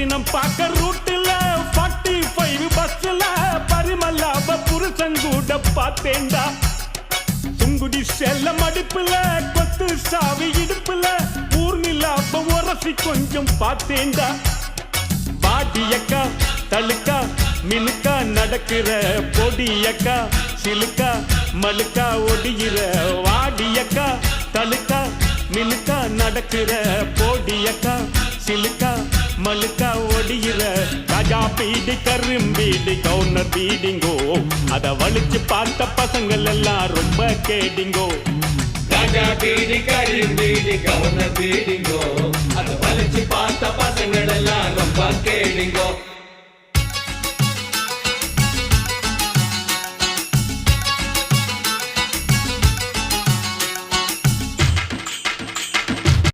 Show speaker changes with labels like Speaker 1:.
Speaker 1: பட்டினம் பார்க்க ரூட்டுல 45 பஸ்ல பரிமல்லாவ புருஷன் கூட பார்த்தேன்டா. சுங்குடி செல்ல மடிப்புல கொத்து சாவி இடுப்புல ஊர்நிலாவ உரசி கொஞ்சம் பார்த்தேன்டா. பாடியக்கா தழுக்கா மினுக்கா நடக்கிற பொடியக்கா சிலுக்கா மலுக்கா ஒடிகிற வாடியக்கா தழுக்கா மினுக்கா நடக்கிற பொடியக்கா சிலுக்கா மலுக்கா ஒடிகிற ராஜா பீடி கரும்பீடி கவுனர் பீடிங்கோ அத வலிச்சு பார்த்த பசங்கள் எல்லாம் ரொம்ப கேடிங்கோ.
Speaker 2: ராஜா பீடி கரும்பீடி கவுனர் பீடிங்கோ அத வலிச்சு பார்த்த பசங்கள் எல்லாம்